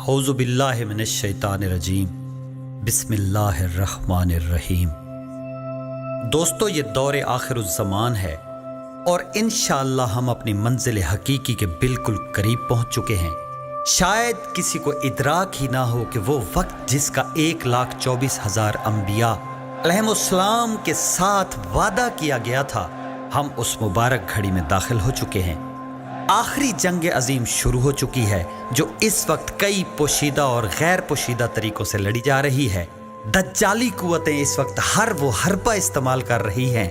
अऊज़ु बिल्लाहि मिनश शैतानिर रजीम। बिस्मिल्लाहिर रहमानिर रहीम। दोस्तों, ये दौर आखिरुज़्ज़मान है और इंशाअल्लाह हम अपनी मंजिल हकीकी के बिल्कुल करीब पहुंच चुके हैं। शायद किसी को इदराक ही ना हो कि वो वक्त जिसका 1,24,000 अंबिया अलैहिमुस्सलाम के साथ वादा किया गया था, हम उस मुबारक घड़ी में दाखिल हो चुके हैं। आखिरी जंग अजीम शुरू हो चुकी है, जो इस वक्त कई पोशीदा और गैर पोशीदा तरीकों से लड़ी जा रही है। दज्जाली कुव्वतें इस वक्त हर वो हरबा इस्तेमाल कर रही हैं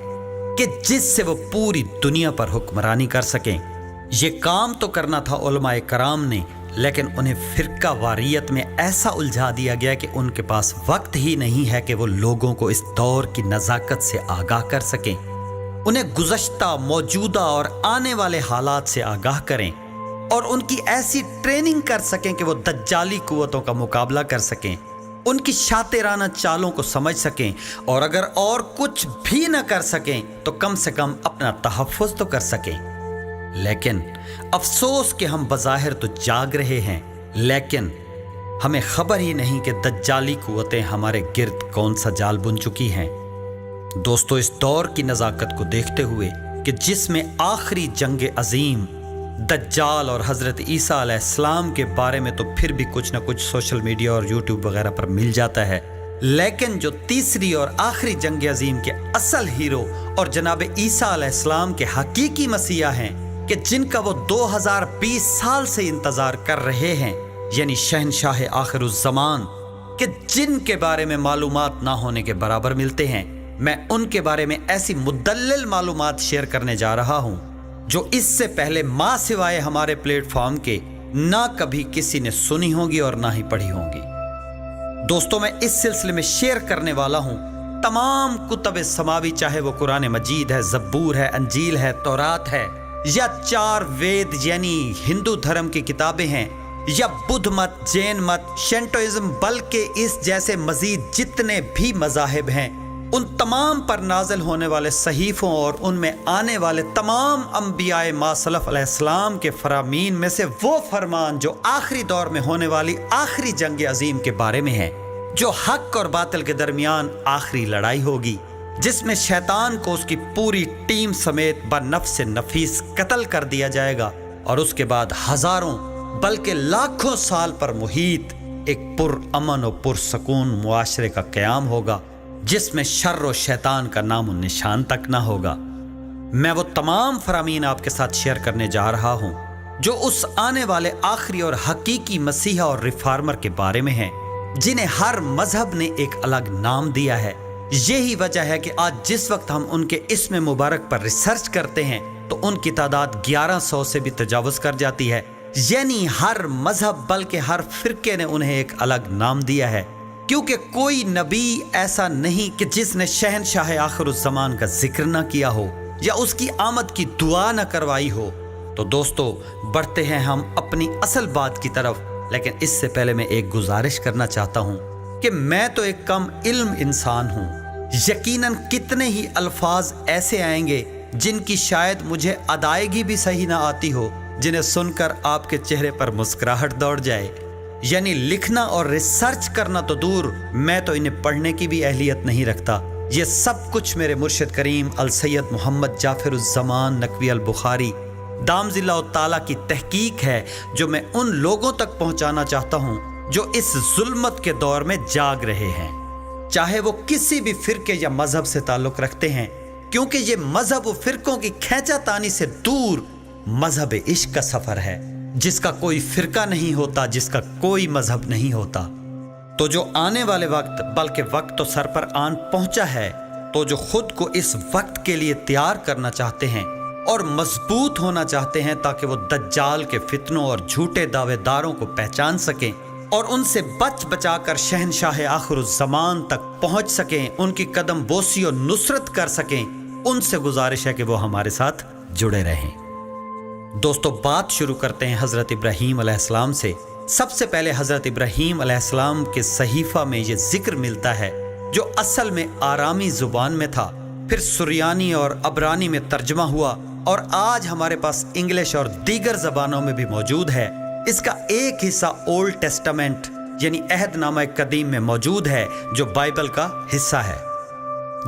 कि जिससे वो पूरी दुनिया पर हुक्मरानी कर सकें। ये काम तो करना था उलमाए कराम ने, लेकिन उन्हें फिरका वारियत में ऐसा उलझा दिया गया कि उनके पास वक्त ही नहीं है कि वो लोगों को इस दौर की नज़ाकत से आगाह कर सकें, उन्हें गुज़श्ता, मौजूदा और आने वाले हालात से आगाह करें और उनकी ऐसी ट्रेनिंग कर सकें कि वो दज्जाली कुव्वतों का मुकाबला कर सकें, उनकी शातिराना चालों को समझ सकें और अगर और कुछ भी न कर सकें तो कम से कम अपना तहफ़्फ़ुज़ तो कर सकें। लेकिन अफसोस कि हम बज़ाहिर तो जाग रहे हैं, लेकिन हमें खबर ही नहीं कि दज्जाली कुव्वतें हमारे गिर्द कौन सा जाल बुन चुकी हैं। दोस्तों, इस दौर की नज़ाकत को देखते हुए कि जिसमें आखिरी जंग अजीम दज्जाल और हज़रत ईसा अलैहिस्सलाम के बारे में तो फिर भी कुछ ना कुछ सोशल मीडिया और यूट्यूब वगैरह पर मिल जाता है, लेकिन जो तीसरी और आखिरी जंग अजीम के असल हीरो और जनाब ईसा अलैहिस्सलाम के हकीकी मसीहा हैं कि जिनका वो 2020 साल से इंतज़ार कर रहे हैं, यानी शहनशाह आखिरुज़्ज़मान, कि जिनके बारे में मालूमात ना होने के बराबर मिलते हैं, मैं उनके बारे में ऐसी मुदल्लिल मालूमात शेयर करने जा रहा हूं जो इससे पहले माँ सिवाय हमारे प्लेटफॉर्म के ना कभी किसी ने सुनी होगी और ना ही पढ़ी होंगी। दोस्तों, मैं इस सिलसिले में शेयर करने वाला हूं तमाम कुतुब समावी, चाहे वो कुरान मजीद है, ज़बूर है, अंजील है, तौरात है, या 4 वेद यानी हिंदू धर्म की किताबें हैं, या बुद्ध मत, जैन मत, शिंटोइज्म, बल्कि इस जैसे मजीद जितने भी मज़ाहिब हैं, उन तमाम पर नाज़िल होने वाले सहीफ़ों और उनमें आने वाले तमाम अंबियाए मासलफ़ अलैहिस्सलाम के फरामीन में से वो फरमान जो आखिरी दौर में होने वाली आखिरी जंग अजीम के बारे में है, जो हक और बातिल के दरमियान आखिरी लड़ाई होगी, जिसमें शैतान को उसकी पूरी टीम समेत बनफ्स नफीस कत्ल कर दिया जाएगा और उसके बाद हज़ारों बल्कि लाखों साल पर मुहीत एक पुरअमन और पुरसकून मुआशरे का क़याम होगा, जिसमें शर्र और शैतान का नाम और निशान तक ना होगा। मैं वो तमाम फरामीन आपके साथ शेयर करने जा रहा हूं जो उस आने वाले आखिरी और हकीकी मसीहा और रिफार्मर के बारे में हैं, जिन्हें हर मजहब ने एक अलग नाम दिया है। यही वजह है कि आज जिस वक्त हम उनके इस्म मुबारक पर रिसर्च करते हैं तो उनकी तादाद 1100 से भी तजावुज़ कर जाती है। यानी हर मजहब बल्कि हर फिरके ने उन्हें एक अलग नाम दिया है, क्योंकि कोई नबी ऐसा नहीं कि जिसने शहनशाह आखिरुज़्ज़मान का जिक्र ना किया हो या उसकी आमद की दुआ ना करवाई हो। तो दोस्तों, बढ़ते हैं हम अपनी असल बात की तरफ, लेकिन इससे पहले मैं एक गुजारिश करना चाहता हूँ कि मैं तो एक कम इल्म इंसान हूँ। यकीनन कितने ही अल्फाज ऐसे आएंगे जिनकी शायद मुझे अदायगी भी सही ना आती हो, जिन्हें सुनकर आपके चेहरे पर मुस्कुराहट दौड़ जाए। यानी लिखना और रिसर्च करना तो दूर, मैं तो इन्हें पढ़ने की भी अहलियत नहीं रखता। ये सब कुछ मेरे मुर्शिद करीम अल सैयद मोहम्मद जाफिरुज़्ज़मान नकवी अल बुखारी दामज़िल्लाहु ताला की तहकीक है, जो मैं उन लोगों तक पहुंचाना चाहता हूं जो इस जुल्मत के दौर में जाग रहे हैं, चाहे वो किसी भी फिरके या मजहब से ताल्लुक़ रखते हैं, क्योंकि ये मजहब व फिरकों की खींचातानी से दूर मजहब इश्क का सफ़र है, जिसका कोई फिरका नहीं होता, जिसका कोई मजहब नहीं होता। तो जो आने वाले वक्त, बल्कि वक्त तो सर पर आन पहुंचा है, तो जो खुद को इस वक्त के लिए तैयार करना चाहते हैं और मजबूत होना चाहते हैं ताकि वो दज्जाल के फितनों और झूठे दावेदारों को पहचान सकें और उनसे बच बचाकर शहनशाह आखिरुज़्ज़मान तक पहुंच सकें, उनकी कदम बोसी और नुसरत कर सकें, उनसे गुजारिश है कि वो हमारे साथ जुड़े रहें। दोस्तों, बात शुरू करते हैं हज़रत इब्राहीम अलैहिस्सलाम से। सबसे पहले हज़रत इब्राहीम अलैहिस्सलाम के सहीफ़ा में ये जिक्र मिलता है, जो असल में आरामी ज़ुबान में था, फिर सुरियानी और अबरानी में तर्जमा हुआ और आज हमारे पास इंग्लिश और दीगर ज़बानों में भी मौजूद है। اس کا ایک حصہ اولڈ ٹیسٹامنٹ یعنی عہد نامہ قدیم میں موجود ہے جو بائبل کا حصہ ہے۔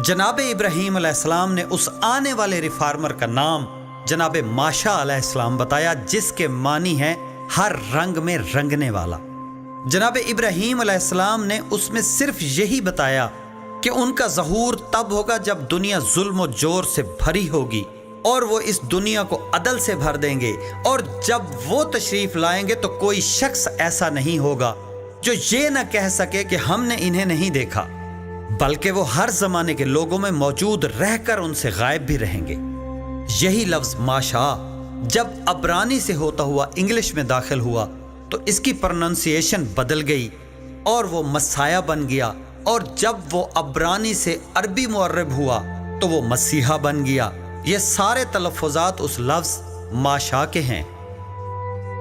جناب ابراہیم علیہ السلام نے اس آنے والے ریفارمر کا نام جناب ماشا علیہ السلام بتایا، جس کے معنی ہے ہر رنگ میں رنگنے والا۔ جناب ابراہیم علیہ السلام نے اس میں صرف یہی بتایا کہ ان کا ظہور تب ہوگا جب دنیا ظلم و جور سے بھری ہوگی اور وہ اس دنیا کو عدل سے بھر دیں گے، اور جب وہ تشریف لائیں گے تو کوئی شخص ایسا نہیں ہوگا جو یہ نہ کہہ سکے کہ ہم نے انہیں نہیں دیکھا، بلکہ وہ ہر زمانے کے لوگوں میں موجود رہ کر ان سے غائب بھی رہیں گے۔ یہی لفظ ماشا جب عبرانی سے ہوتا ہوا انگلش میں داخل ہوا تو اس کی پروننسیشن بدل گئی اور وہ مسیح بن گیا، اور جب وہ عبرانی سے عربی معرب ہوا تو وہ مسیحا بن گیا۔ یہ سارے تلفظات اس لفظ ماشا کے ہیں۔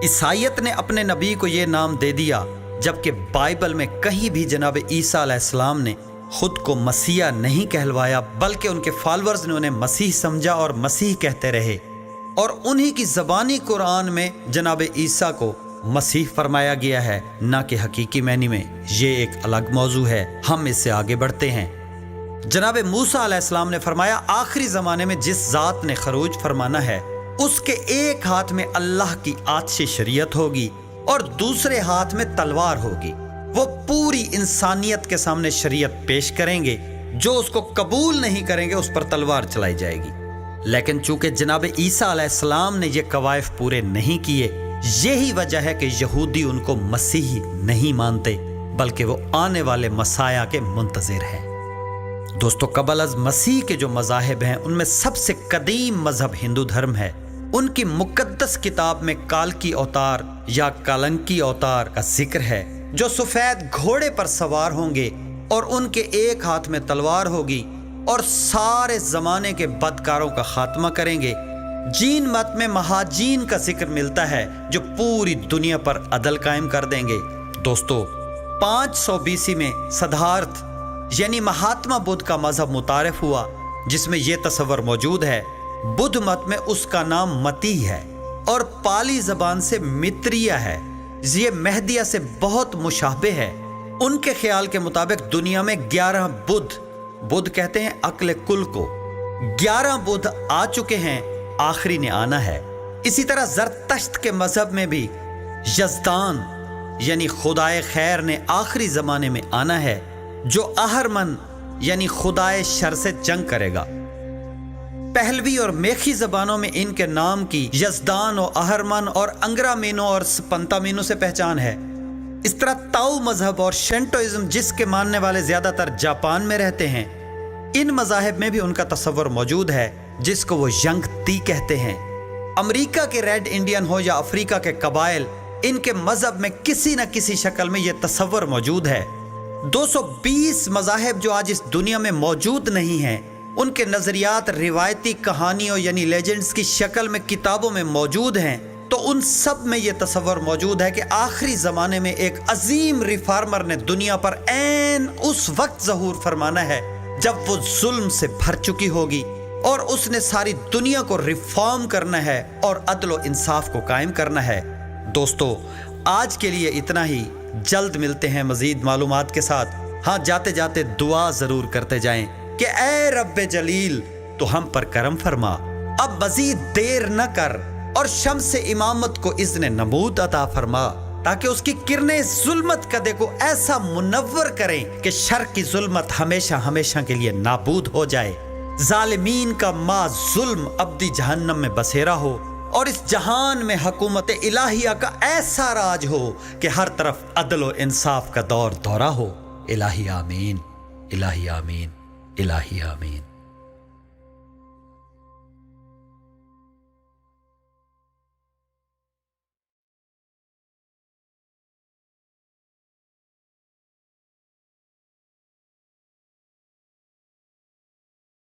عیسائیت نے اپنے نبی کو یہ نام دے دیا، جبکہ بائبل میں کہیں بھی جناب عیسیٰ علیہ السلام نے خود کو مسیح نہیں کہلوایا، بلکہ ان کے فالورز نے انہیں مسیح سمجھا اور مسیح کہتے رہے، اور انہی کی زبانی قرآن میں جناب عیسیٰ کو مسیح فرمایا گیا ہے، نہ کہ حقیقی معنی میں۔ یہ ایک الگ موضوع ہے، ہم اس سے آگے بڑھتے ہیں۔ جناب موسیٰ علیہ السلام نے فرمایا آخری زمانے میں جس ذات نے خروج فرمانا ہے اس کے ایک ہاتھ میں اللہ کی آتشی شریعت ہوگی اور دوسرے ہاتھ میں تلوار ہوگی۔ وہ پوری انسانیت کے سامنے شریعت پیش کریں گے، جو اس کو قبول نہیں کریں گے اس پر تلوار چلائی جائے گی۔ لیکن چونکہ جناب عیسیٰ علیہ السلام نے یہ قوائف پورے نہیں کیے، یہی وجہ ہے کہ یہودی ان کو مسیحی نہیں مانتے، بلکہ وہ آنے والے مسیح کے منتظر ہیں۔ دوستو، قبل از مسیح کے جو مذاہب ہیں ان میں سب سے قدیم مذہب ہندو دھرم ہے۔ ان کی مقدس کتاب میں کالکی اوتار یا کالنکی اوتار کا ذکر ہے، جو سفید گھوڑے پر سوار ہوں گے اور ان کے ایک ہاتھ میں تلوار ہوگی اور سارے زمانے کے بدکاروں کا خاتمہ کریں گے۔ جین مت میں مہاجین کا ذکر ملتا ہے جو پوری دنیا پر عدل قائم کر دیں گے۔ دوستو، 500 BC میں سدھارتھ یعنی مہاتما بدھ کا مذہب متعارف ہوا، جس میں یہ تصور موجود ہے۔ بدھ مت میں اس کا نام متی ہے اور پالی زبان سے متریہ ہے۔ یہ مہدیہ سے بہت مشابہ ہے۔ ان کے خیال کے مطابق دنیا میں 11 بدھ کہتے ہیں عقل کل کو، 11 بدھ آ چکے ہیں، آخری نے آنا ہے۔ اسی طرح زرتشت کے مذہب میں بھی یزدان یعنی خدائے خیر نے آخری زمانے میں آنا ہے، جو اہرمن یعنی خدائے شر سے جنگ کرے گا۔ پہلوی اور میخی زبانوں میں ان کے نام کی یزدان و اہرمن اور انگرا مینو اور سپنتا مینو سے پہچان ہے۔ اس طرح تاؤ مذہب اور شینٹوئزم، جس کے ماننے والے زیادہ تر جاپان میں رہتے ہیں، ان مذاہب میں بھی ان کا تصور موجود ہے، جس کو وہ ینگ تی کہتے ہیں۔ امریکہ کے ریڈ انڈین ہو یا افریقہ کے قبائل، ان کے مذہب میں کسی نہ کسی شکل میں یہ تصور موجود ہے۔ 220 مذاہب جو آج اس دنیا میں موجود نہیں ہیں، ان کے نظریات روایتی کہانیوں یعنی لیجنڈز کی شکل میں کتابوں میں موجود ہیں، تو ان سب میں یہ تصور موجود ہے کہ آخری زمانے میں ایک عظیم ریفارمر نے دنیا پر عین اس وقت ظہور فرمانا ہے جب وہ ظلم سے بھر چکی ہوگی، اور اس نے ساری دنیا کو ریفارم کرنا ہے اور عدل و انصاف کو قائم کرنا ہے۔ دوستو، آج کے لیے اتنا ہی، جلد ملتے ہیں مزید معلومات کے ساتھ۔ ہاں، جاتے جاتے دعا ضرور کرتے جائیں کہ اے رب جلیل تو ہم پر کرم فرما، اب مزید دیر نہ کر اور شمس امامت کو اذن نمود عطا فرما، تاکہ اس کی کرنیں ظلمت کدے کو ایسا منور کریں کہ شر کی ظلمت ہمیشہ ہمیشہ کے لیے نابود ہو جائے، ظالمین کا ما ظلم ابدی جہنم میں بسیرا ہو، اور اس جہان میں حکومت الہیہ کا ایسا راج ہو کہ ہر طرف عدل و انصاف کا دور دورہ ہو۔ الہی آمین، الہی آمین، الہی آمین۔